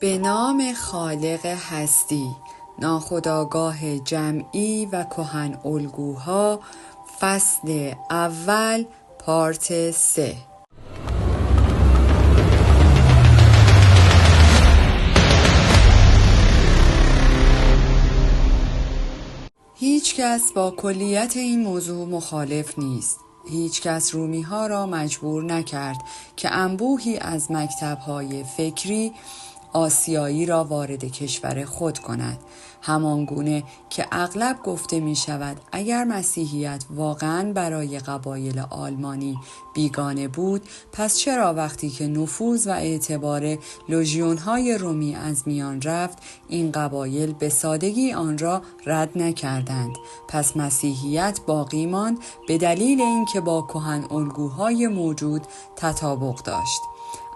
به نام خالق هستی، ناخودآگاه جمعی و کهن الگوها، فصل اول، پارت 3. هیچ کس با کلیت این موضوع مخالف نیست. هیچ کس رومی ها را مجبور نکرد که انبوهی از مکتب‌های فکری آسیایی را وارد کشور خود کند، همانگونه که اغلب گفته می شود اگر مسیحیت واقعاً برای قبایل آلمانی بیگانه بود، پس چرا وقتی که نفوذ و اعتبار لژیون‌های رومی از میان رفت، این قبایل به سادگی آن را رد نکردند؟ پس مسیحیت باقی ماند به دلیل اینکه با کهن الگوهای موجود تطابق داشت.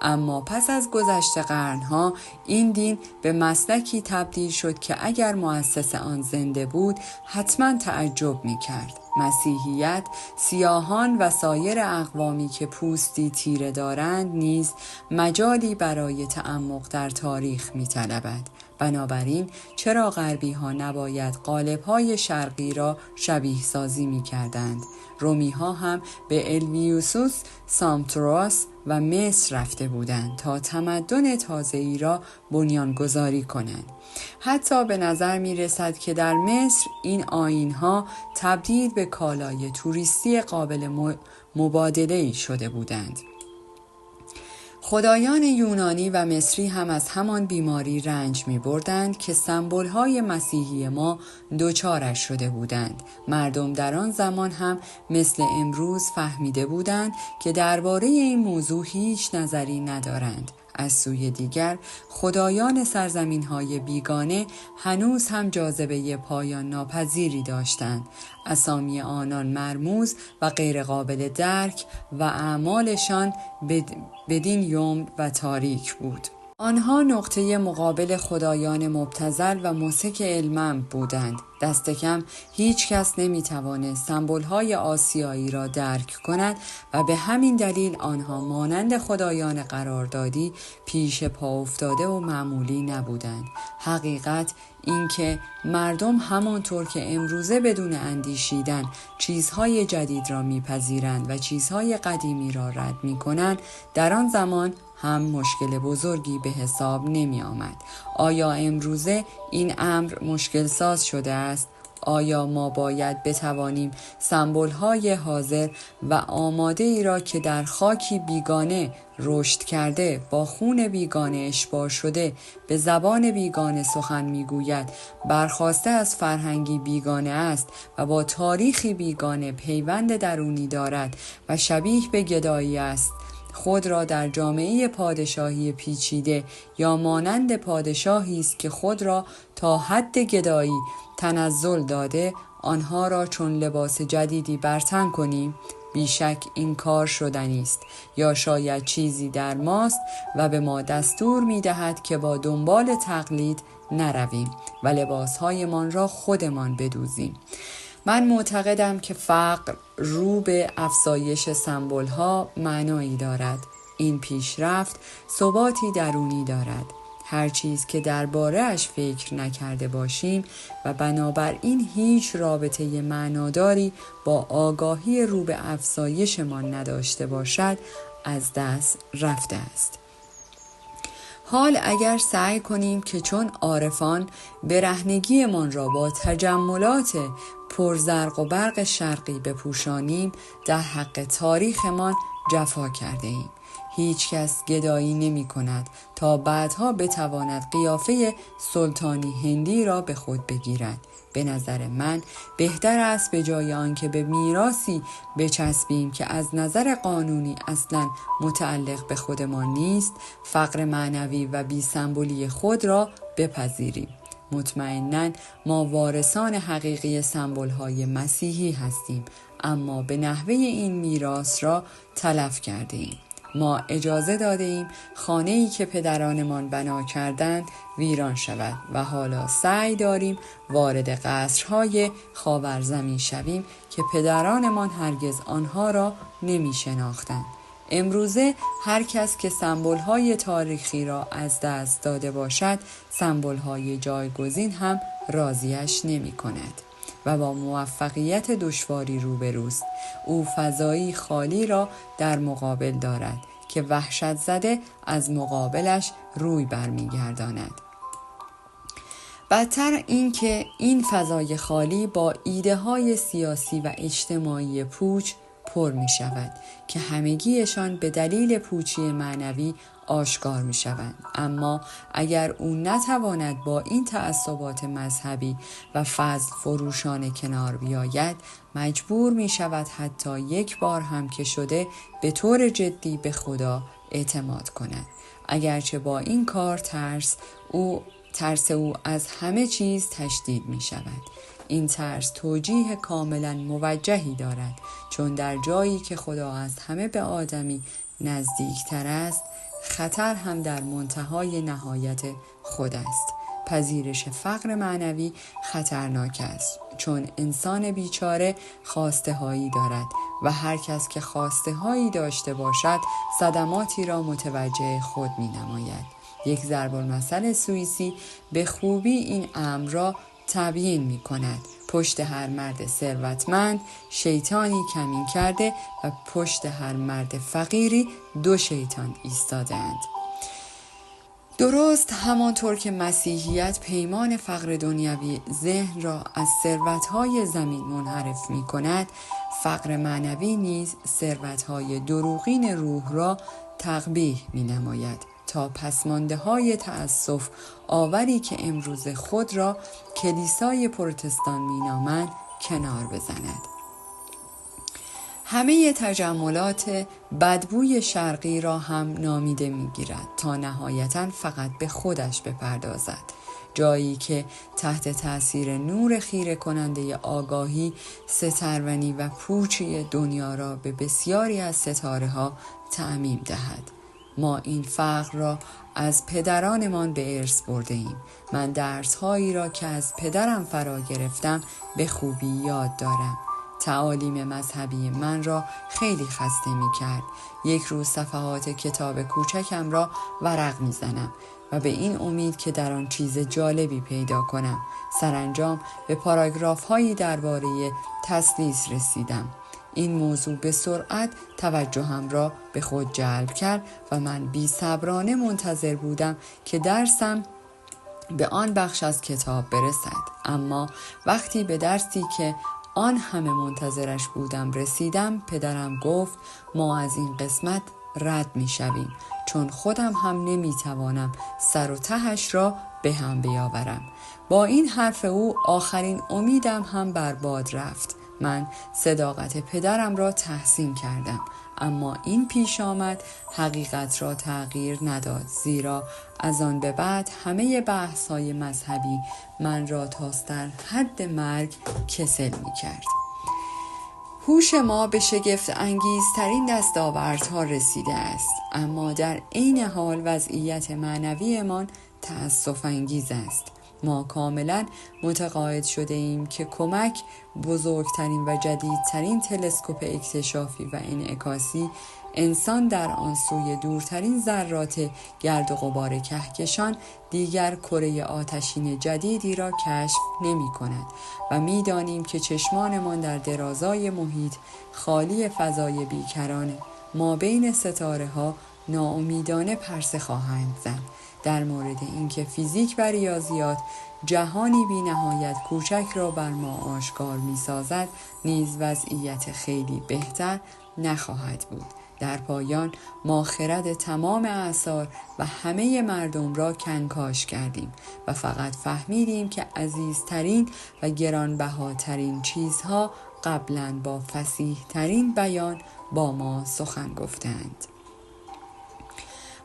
اما پس از گذشت قرنها این دین به مسلکی تبدیل شد که اگر مؤسس آن زنده بود حتما تعجب می‌کرد. مسیحیت سیاهان و سایر اقوامی که پوستی تیره دارند نیز مجالی برای تعمق در تاریخ می‌طلبد. بنابراین چرا غربی ها نباید قالب های شرقی را شبیه سازی می کردند؟ رومی ها هم به الویوسوس، ساموتراس و مصر رفته بودند تا تمدن تازه‌ای را بنیانگذاری کنند. حتی به نظر می رسد که در مصر این آیین ها تبدیل به کالای توریستی قابل مبادله‌ای شده بودند. خدایان یونانی و مصری هم از همان بیماری رنج می بردند که سمبول‌های مسیحی ما دچارش شده بودند. مردم در آن زمان هم مثل امروز فهمیده بودند که درباره این موضوع هیچ نظری ندارند. از سوی دیگر خدایان سرزمین‌های بیگانه هنوز هم جاذبه پایان ناپذیری داشتند. اسامی آنان مرموز و غیر قابل درک و اعمالشان بدین یوم و تاریک بود. آنها نقطه مقابل خدایان مبتذل و مسک علمم بودند. دست کم هیچ کس نمی‌توانست سمبول‌های آسیایی را درک کند و به همین دلیل آنها مانند خدایان قراردادی پیش پا افتاده و معمولی نبودند. حقیقت اینکه مردم همانطور که امروزه بدون اندیشیدن چیزهای جدید را میپذیرند و چیزهای قدیمی را رد میکنند، در آن زمان هم مشکل بزرگی به حساب نمی آمد. آیا امروزه این امر مشکل ساز شده است؟ آیا ما باید بتوانیم سمبول‌های حاضر و آماده ای را که در خاکی بیگانه رشد کرده، با خون بیگانه اشباع شده، به زبان بیگانه سخن میگوید، برخاسته از فرهنگی بیگانه است و با تاریخی بیگانه پیوند درونی دارد و شبیه به گدایی است، خود را در جامعه پادشاهی پیچیده یا مانند پادشاهی است که خود را تا حد گدایی تنزل داده، آنها را چون لباس جدیدی برتن کنیم؟ بیشک این کار شدنی است، یا شاید چیزی در ماست و به ما دستور می دهد که با دنبال تقلید نرویم و لباسهایمان را خودمان بدوزیم. من معتقدم که فقر رو به افزایش سمبول‌ها معنایی دارد. این پیشرفت ثباتی درونی دارد. هر چیز که درباره اش فکر نکرده باشیم و بنابراین هیچ رابطه معناداری با آگاهی رو به افزایشمان نداشته باشد، از دست رفته است. حال اگر سعی کنیم که چون عارفان برهنگیمان را با تجملات پرزرق و برق شرقی بپوشانیم، در حق تاریخمان جفا کرده ایم. هیچ کس گدایی نمی کند تا بعدها بتواند قیافه سلطانی هندی را به خود بگیرد. به نظر من بهتر است به جای آنکه به میراثی بچسبیم که از نظر قانونی اصلا متعلق به خودمان نیست، فقر معنوی و بی سمبولی خود را بپذیریم. مطمئناً ما وارثان حقیقی سمبول‌های مسیحی هستیم، اما به نحوه این میراث را تلف کرده ایم. ما اجازه داده ایم خانه‌ای که پدرانمان بنا کردند ویران شود و حالا سعی داریم وارد قصرهای خاورزمین شویم که پدرانمان هرگز آنها را نمی شناختند. امروزه هر کس که سمبول‌های تاریخی را از دست داده باشد، سمبول‌های جایگزین هم راضیش نمی‌کند و با موفقیت دشواری روبروست. او فضایی خالی را در مقابل دارد که وحشت زده از مقابلش روی برمیگرداند. بدتر این که این فضای خالی با ایده های سیاسی و اجتماعی پوچ پر می شود که همگیشان به دلیل پوچی معنوی آشکار می شوند. اما اگر او نتواند با این تعصبات مذهبی و فضل فروشان کنار بیاید، مجبور می شود حتی یک بار هم که شده به طور جدی به خدا اعتماد کند. اگرچه با این کار ترس او از همه چیز تشدید می شود. این ترس توجیه کاملا موجهی دارد، چون در جایی که خدا از همه به آدمی نزدیکتر است، خطر هم در منتهای نهایت خود است. پذیرش فقر معنوی خطرناک است، چون انسان بیچاره خواسته هایی دارد و هر کس که خواسته هایی داشته باشد صدماتی را متوجه خود می نماید. یک ضرب المثل سوئیسی به خوبی این امر را تبیین می کند. پشت هر مرد ثروتمند شیطانی کمین کرده و پشت هر مرد فقیری 2 شیطان ایستادند. درست همانطور که مسیحیت پیمان فقر دنیوی ذهن را از ثروت‌های زمین منحرف می کند، فقر معنوی نیز ثروت‌های دروغین روح را تقبیح می نماید تا پسمانده های تأسف آوری که امروز خود را کلیسای پروتستان می نامند کنار بزند. همه تجملات بدبوی شرقی را هم نامیده می گیرد تا نهایتاً فقط به خودش بپردازد، جایی که تحت تأثیر نور خیره کننده آگاهی سترونی و پوچی دنیا را به بسیاری از ستاره ها تعمیم دهد. ما این فقر را از پدرانمان به ارث برده ایم. من درس‌هایی را که از پدرم فرا گرفتم به خوبی یاد دارم. تعالیم مذهبی من را خیلی خسته می کرد. یک روز صفحات کتاب کوچکم را ورق می زنم و به این امید که در آن چیز جالبی پیدا کنم. سرانجام به پاراگراف هایی درباره تثلیث رسیدم. این موضوع به سرعت توجهم را به خود جلب کرد و من بی‌صبرانه منتظر بودم که درسم به آن بخش از کتاب برسد. اما وقتی به درسی که آن همه منتظرش بودم رسیدم، پدرم گفت ما از این قسمت رد می شویم، چون خودم هم نمی توانم سر و تهش را به هم بیاورم. با این حرف او آخرین امیدم هم برباد رفت. من صداقت پدرم را تحسین کردم، اما این پیش آمد حقیقت را تغییر نداد، زیرا از آن به بعد همه بحث‌های مذهبی من را تا در حد مرگ کسل می‌کرد. هوش ما به شگفت انگیزترین دستاوردها رسیده است، اما در عین حال وضعیت معنویمان تأسف انگیز است. ما کاملا متقاعد شده ایم که کمک بزرگترین و جدیدترین تلسکوپ اکتشافی و انعکاسی انسان در آن سوی دورترین ذرات گرد و غبار کهکشان دیگر کره آتشین جدیدی را کشف نمی کند و می دانیم که چشمانمان در درازای محیط خالی فضای بیکران ما بین ستاره ها ناامیدانه پرسه خواهند زد. در مورد اینکه فیزیک و ریاضیات جهانی بی نهایت کوچک را بر ما آشکار می سازد نیز وضعیت خیلی بهتر نخواهد بود. در پایان ما خرد تمام اعصار و همه مردم را کنکاش کردیم و فقط فهمیدیم که عزیزترین و گرانبهاترین چیزها قبلاً با فصیح ترین بیان با ما سخن گفتند.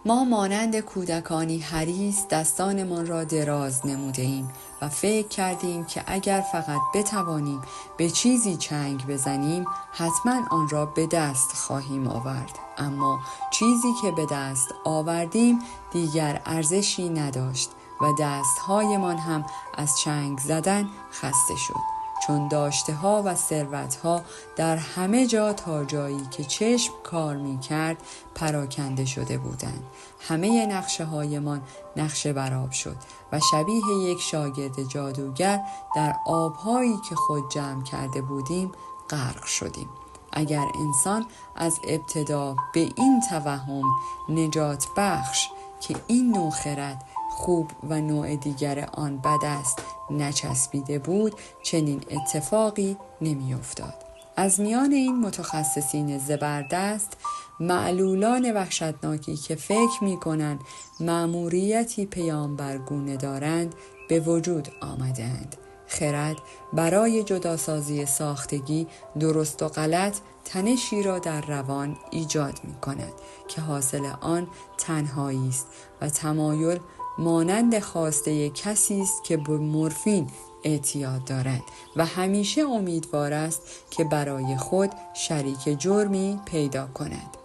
ما مانند کودکانی حریص دستانمان را دراز نموده ایم و فکر کردیم که اگر فقط بتوانیم به چیزی چنگ بزنیم حتما آن را به دست خواهیم آورد. اما چیزی که به دست آوردیم دیگر ارزشی نداشت و دستهایمان هم از چنگ زدن خسته شد. چون داشته ها و ثروت ها در همه جا تا جایی که چشم کار می کرد پراکنده شده بودند. همه نقشه هایمان نقشه برآب شد و شبیه یک شاگرد جادوگر در آبهایی که خود جمع کرده بودیم غرق شدیم. اگر انسان از ابتدا به این توهم نجات بخش که این نوع خرد خوب و نوع دیگر آن بد است نچسبیده بود، چنین اتفاقی نمی افتاد. از میان این متخصصین زبردست، معلولان وحشتناکی که فکر می کنند مأموریتی پیامبرگونه دارند به وجود آمدند. خرد برای جداسازی ساختگی درست و غلط تنشی را در روان ایجاد می کند که حاصل آن تنهایی است و تمایل مانند خواسته کسی است که به مورفین اعتیاد دارد و همیشه امیدوار است که برای خود شریک جرمی پیدا کند.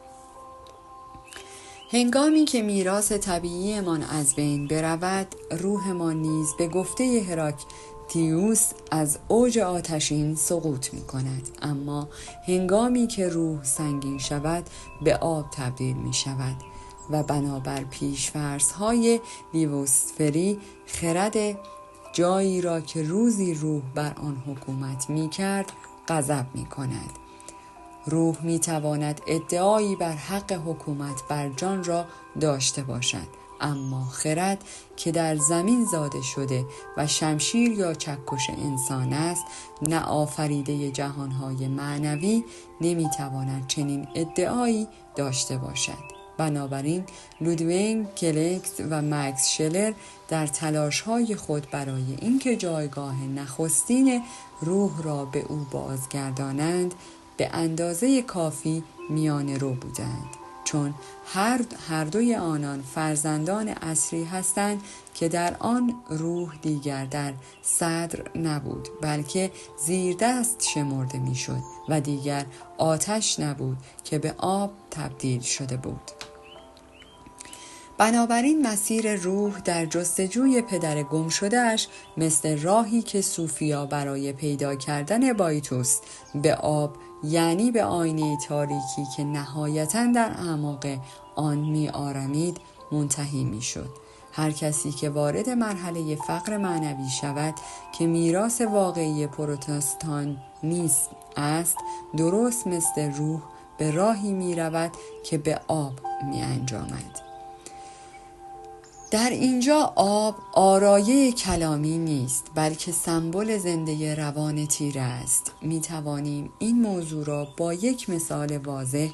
هنگامی که میراث طبیعیمان از بین برود، روحمان نیز به گفته هراکلیتوس از اوج آتشین سقوط می کند. اما هنگامی که روح سنگین شود به آب تبدیل می شود و بنابر پیش‌فرض‌های لیووسفری خرد جایی را که روزی روح بر آن حکومت می کرد غضب می کند. روح می تواند ادعایی بر حق حکومت بر جان را داشته باشد، اما خرد که در زمین زاده شده و شمشیر یا چکش انسان است، نه آفریده جهانهای معنوی، نمی تواند چنین ادعایی داشته باشد. بنابراین لودویگ کلکس و مکس شلر در تلاش‌های خود برای اینکه جایگاه نخستین روح را به او بازگردانند به اندازه کافی میانه رو بودند، چون هر دوی آنان فرزندان عصری هستند که در آن روح دیگر در صدر نبود بلکه زیر دست شمرده میشد و دیگر آتش نبود که به آب تبدیل شده بود. بنابراین مسیر روح در جستجوی پدر گم شده‌اش مثل راهی که صوفیا برای پیدا کردن بایتوس به آب، یعنی به آینه تاریکی که نهایتاً در اعماق آن می آرامید، منتهی می شد. هر کسی که وارد مرحله فقر معنوی شود که میراث واقعی پروتستانتیسم است، درست مثل روح به راهی می رود که به آب می انجامد. در اینجا آب آرایه کلامی نیست بلکه سمبل زنده روان تیره است. می توانیم این موضوع را با یک مثال واضح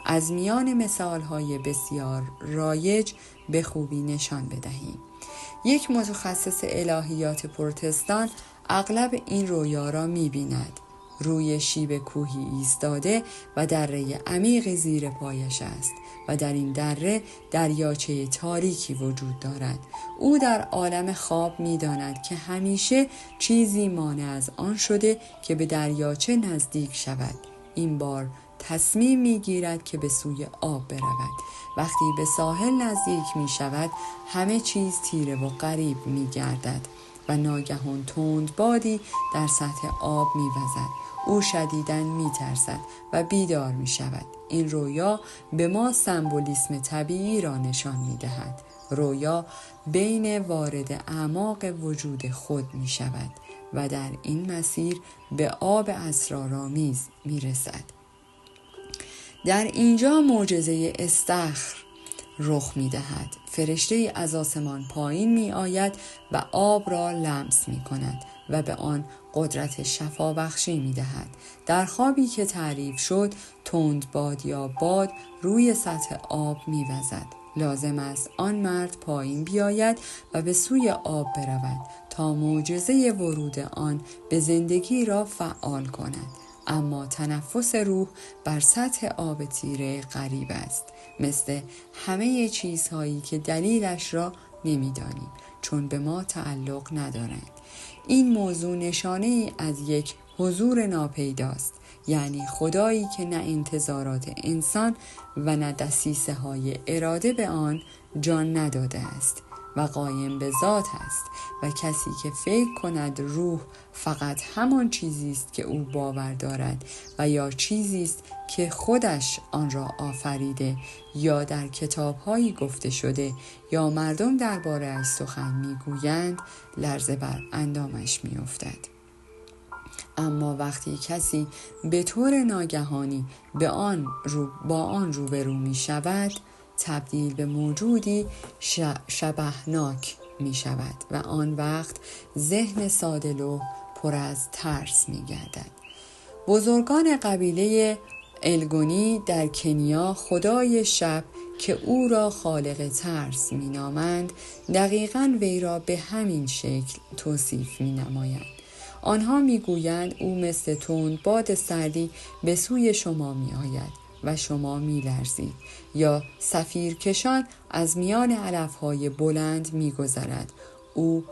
از میان مثالهای بسیار رایج به خوبی نشان بدهیم. یک متخصص الهیات پروتستان اغلب این رویا را می بیند. روی شیب کوهی ایستاده و دره عمیقی زیر پایش است و در این دره دریاچه تاریکی وجود دارد. او در عالم خواب می داند که همیشه چیزی مانع از آن شده که به دریاچه نزدیک شود. این بار تصمیم می گیرد که به سوی آب برود. وقتی به ساحل نزدیک می شود همه چیز تیره و غریب می گردد و ناگهان تند بادی در سطح آب می وزد. او شدیداً می ترسد و بیدار می شود. این رویا به ما سمبولیسم طبیعی را نشان می دهد. رویا بین وارد اعماق وجود خود می شود و در این مسیر به آب اسرارآمیز می رسد. در اینجا معجزه استخر رخ می دهد. فرشته از آسمان پایین می آید و آب را لمس می کند و به آن قدرت شفابخشی می دهد. در خوابی که تعریف شد، تند باد یا باد روی سطح آب می وزد. لازم است آن مرد پایین بیاید و به سوی آب برود تا معجزه ورود آن به زندگی را فعال کند. اما تنفس روح بر سطح آب تیره غریب است، مثل همه چیزهایی که دلیلش را نمی‌دانیم چون به ما تعلق ندارند. این موضوع نشانه ای از یک حضور ناپیداست، یعنی خدایی که نه انتظارات انسان و نه دسیسه های اراده به آن جان نداده است و قایم به ذات است. و کسی که فکر کند روح فقط همان چیزی است که او باور دارد و یا چیزی است که خودش آن را آفریده یا در کتاب‌هایی گفته شده یا مردم درباره‌اش سخن می‌گویند، لرزه بر اندامش می‌افتد. اما وقتی کسی به طور ناگهانی با آن روبرو می شود، تبدیل به موجودی شبحناک می شود و آن وقت ذهن ساده‌لوح پر از ترس می گردد. بزرگان قبیله الگونی در کنیا خدای شب که او را خالق ترس می نامند، دقیقاً وی را به همین شکل توصیف می نمایند. آنها میگویند او مثل تند باد سردی به سوی شما می آید و شما می لرزید، یا صفیرکشان از میان علفهای بلند می گذرد. او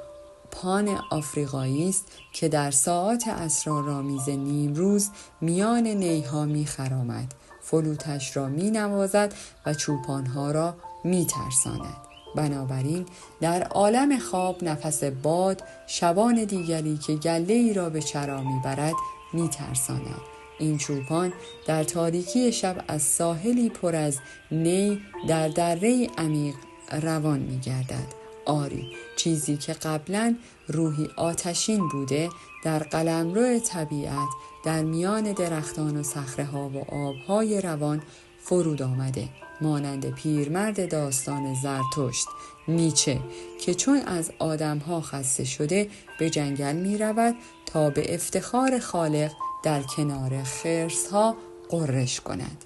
پان آفریقایی است که در ساعات اسرارآمیز نیمروز میان نیها می خرامد، فلوتش را می نوازد و چوپانها را می ترساند. بنابراین در عالم خواب نفس باد شبان دیگری که گله ای را به چرا میبرد میترساند. این چوپان در تاریکی شب از ساحلی پر از نی در دره عمیق روان میگردد. آری، چیزی که قبلا روحی آتشین بوده در قلمرو طبیعت در میان درختان و صخره‌ها و آبهای روان فرود آمده، مانند پیرمرد داستان زرتشت نیچه که چون از آدمها خسته شده به جنگل می رود تا به افتخار خالق در کنار خرسها غرش کند.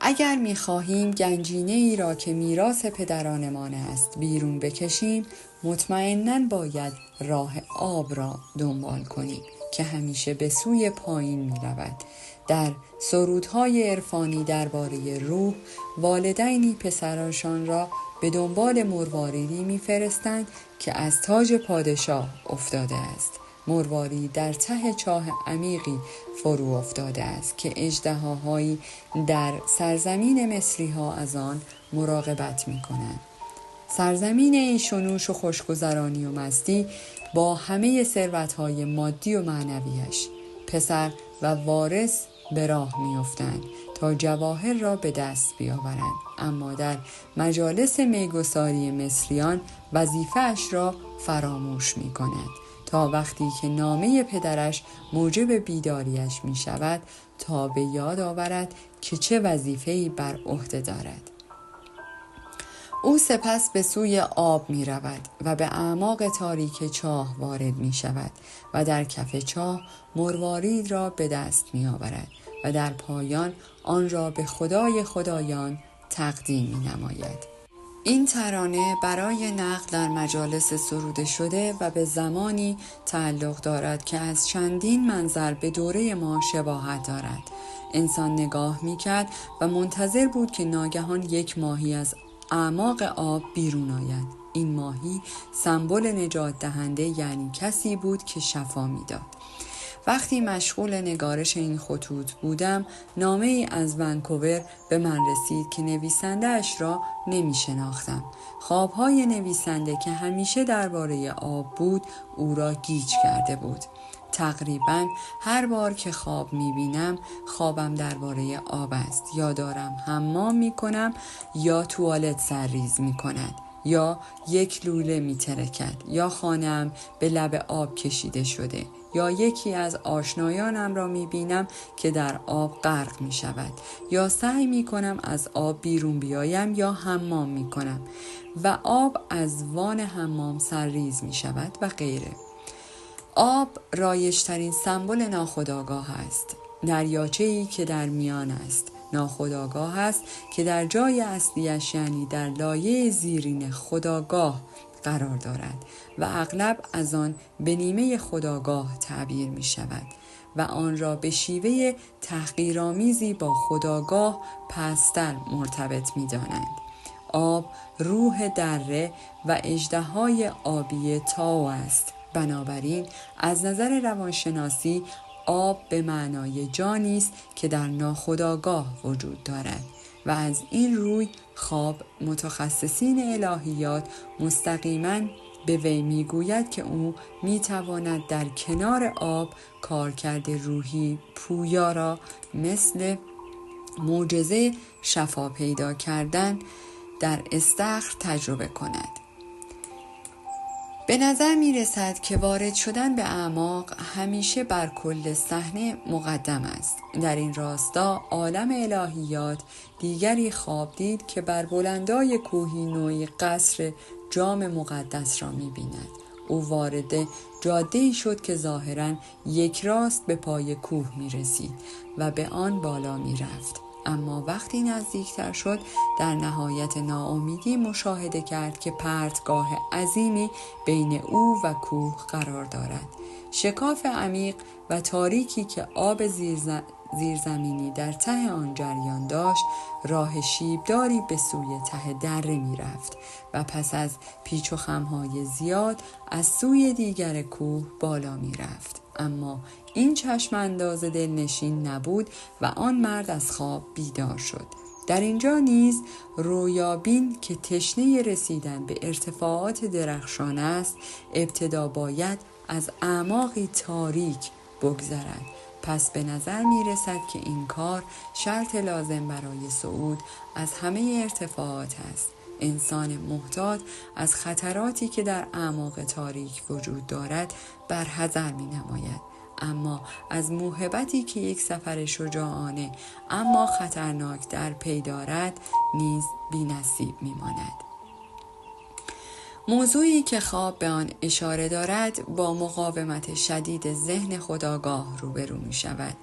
اگر می خواهیم گنجینه ای را که میراث پدرانمان است بیرون بکشیم، مطمئناً باید راه آب را دنبال کنیم که همیشه به سوی پایین می رود. در سرودهای عرفانی درباره روح، والدینی پسرانشان را به دنبال مرواریدی می‌فرستند که از تاج پادشاه افتاده است. مروارید در ته چاه عمیقی فرو افتاده است که اژدهاهایی در سرزمین مصری‌ها از آن مراقبت می‌کنند. سرزمین این شنوش و خوشگذرانی و مستی با همه ثروت‌های مادی و معنویش، پسر و وارث به راه می‌افتند تا جواهر را به دست بیاورند، اما در مجالس میگساری مصریان وظیفه‌اش را فراموش می‌کند تا وقتی که نامه پدرش موجب بیداریش می‌شود تا به یاد آورد که چه وظیفه‌ای بر عهده دارد. او سپس به سوی آب می رود و به اعماق تاریک چاه وارد می شود و در کف چاه مروارید را به دست می آورد و در پایان آن را به خدای خدایان تقدیم می نماید. این ترانه برای نقل در مجالس سروده شده و به زمانی تعلق دارد که از چندین منظر به دوره ما شباهت دارد. انسان نگاه می کرد و منتظر بود که ناگهان یک ماهی از اعماق آب بیرون آید. این ماهی سمبل نجات دهنده، یعنی کسی بود که شفا میداد. وقتی مشغول نگارش این خطوط بودم، نامه ای از ونکوور به من رسید که نویسنده اش را نمی شناختم. خوابهای نویسنده که همیشه درباره آب بود او را گیج کرده بود. تقریباً هر بار که خواب می‌بینم خوابم درباره آب است. یا دارم حمام می‌کنم یا توالت سرریز می‌کند، یا یک لوله می‌ترکد، یا خانه‌ام به لب آب کشیده شده، یا یکی از آشنایانم را می‌بینم که در آب غرق می‌شود، یا سعی می‌کنم از آب بیرون بیایم یا حمام می‌کنم و آب از وان حمام سرریز می‌شود و غیره. آب رایج‌ترین سمبل ناخودآگاه است. دریاچه‌ای که در میان است. ناخودآگاه است که در جای اصلیش، یعنی در لایه زیرین خودآگاه قرار دارد و اغلب از آن به نیمه خودآگاه تعبیر می شود و آن را به شیوه تحقیرآمیزی با خودآگاه پست‌تر مرتبط می دانند. آب روح دره و اژدهای آبی تاو است. بنابراین از نظر روانشناسی آب به معنای جانی است که در ناخودآگاه وجود دارد و از این روی خواب متخصصین الهیات مستقیما به وی میگوید که او میتواند در کنار آب کارکرد روحی پویا را مثل معجزه شفا پیدا کردن در استخر تجربه کند. به نظر می رسد که وارد شدن به اعماق همیشه بر کل صحنه مقدم است. در این راستا عالم الهیات دیگری خواب دید که بر بلندای کوهی نوعی قصر جام مقدس را می بیند. او وارد جاده‌ای شد که ظاهراً یک راست به پای کوه می رسید و به آن بالا می رفت. اما وقتی نزدیکتر شد در نهایت ناامیدی مشاهده کرد که پرتگاه عظیمی بین او و کوه قرار دارد. شکاف عمیق و تاریکی که آب زیرزمینی در ته آن جریان داشت راه شیبداری به سوی ته دره می رفت و پس از پیچ و خمهای زیاد از سوی دیگر کوه بالا می رفت. اما این چشم انداز دلنشین نبود و آن مرد از خواب بیدار شد. در اینجا نیز رویابین که تشنه رسیدن به ارتفاعات درخشان است ابتدا باید از اعماقی تاریک بگذرد. پس به نظر می رسد که این کار شرط لازم برای صعود از همه ارتفاعات است. انسان محتاط از خطراتی که در اعماق تاریک وجود دارد برحذر می نماید، اما از موهبتی که یک سفر شجاعانه اما خطرناک در پی دارد نیز بی نصیب می ماند. موضوعی که خواب به آن اشاره دارد با مقاومت شدید ذهن خودآگاه روبرو می شود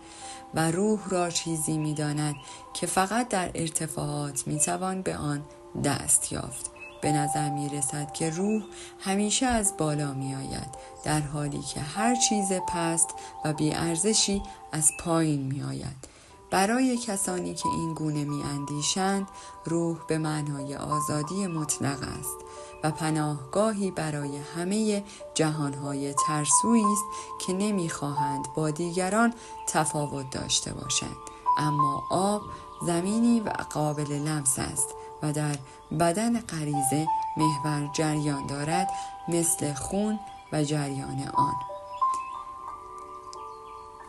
و روح را چیزی می داند که فقط در ارتفاعات می توان به آن دست یافت. به نظر می رسد که روح همیشه از بالا می آید، در حالی که هر چیز پست و بی ارزشی از پایین می آید. برای کسانی که این گونه می اندیشند، روح به معنای آزادی مطلق است و پناهگاهی برای همه جهانهای ترسویی است که نمی خواهند با دیگران تفاوت داشته باشند. اما آب زمینی و قابل لمس است و در بدن غریزه محور جریان دارد مثل خون و جریان آن.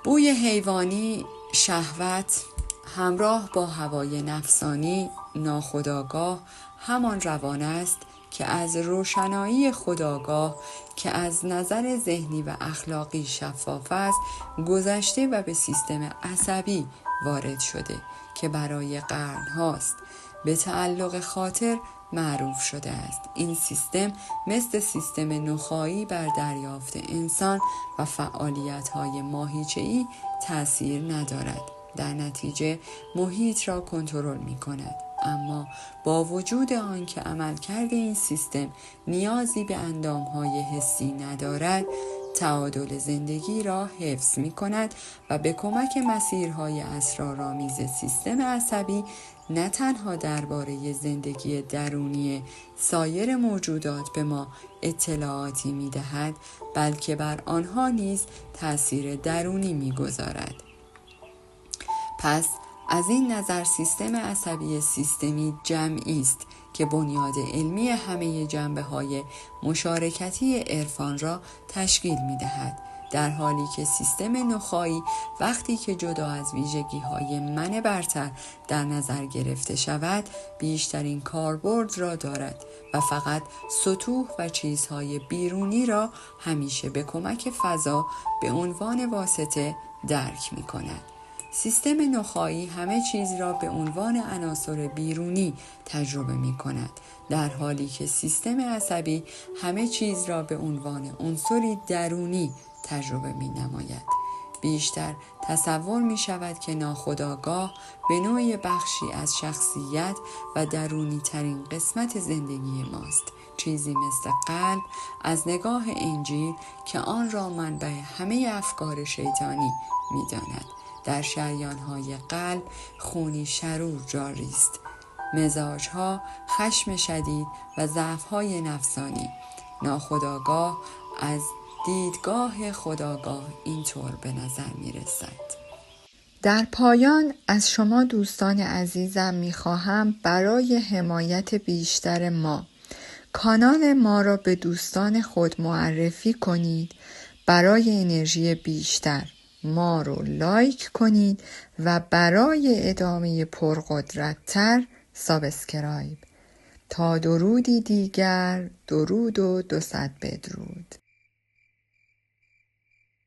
بوی حیوانی، شهوت همراه با هوای نفسانی ناخودآگاه همان روان است که از روشنایی خودآگاه که از نظر ذهنی و اخلاقی شفاف است گذشته و به سیستم عصبی وارد شده که برای قرن‌هاست به تعلق خاطر معروف شده است. این سیستم مثل سیستم نخاعی بر دریافت انسان و فعالیت‌های ماهیچه‌ای تأثیر ندارد. در نتیجه محیط را کنترل می‌کند. اما با وجود آنکه عملکرد این سیستم نیازی به اندام‌های حسی ندارد، تعادل زندگی را حفظ می‌کند و به کمک مسیرهای اسرارآمیز سیستم عصبی نه تنها درباره زندگی درونی سایر موجودات به ما اطلاعاتی می‌دهد، بلکه بر آنها نیز تأثیر درونی می‌گذارد. پس از این نظر سیستم عصبی سیستمی جمعی است که بنیاد علمی همه جنبه‌های مشارکتی عرفان را تشکیل می‌دهد، در حالی که سیستم نخاعی وقتی که جدا از ویژگی‌های من برتر در نظر گرفته شود بیشترین کاربرد را دارد و فقط سطوح و چیزهای بیرونی را همیشه به کمک فضا به عنوان واسطه درک می‌کند. سیستم نخاعی همه چیز را به عنوان عناصر بیرونی تجربه می کند، در حالی که سیستم عصبی همه چیز را به عنوان عنصری درونی تجربه می نماید. بیشتر تصور می شود که ناخودآگاه به نوعی بخشی از شخصیت و درونی ترین قسمت زندگی ماست، چیزی مثل قلب از نگاه انجیل که آن را منبع همه افکار شیطانی می داند. در شریان‌های قلب خونی شرور جاری است، مزاج‌ها، خشم شدید و ضعف‌های نفسانی. ناخودآگاه از دیدگاه خودآگاه اینطور به نظر می‌رسد. در پایان از شما دوستان عزیزم می‌خواهم برای حمایت بیشتر ما کانال ما را به دوستان خود معرفی کنید. برای انرژی بیشتر ما رو لایک کنید و برای ادامه پرقدرت‌تر سابسکرایب. تا درودی دیگر، درود و 200 بدرود.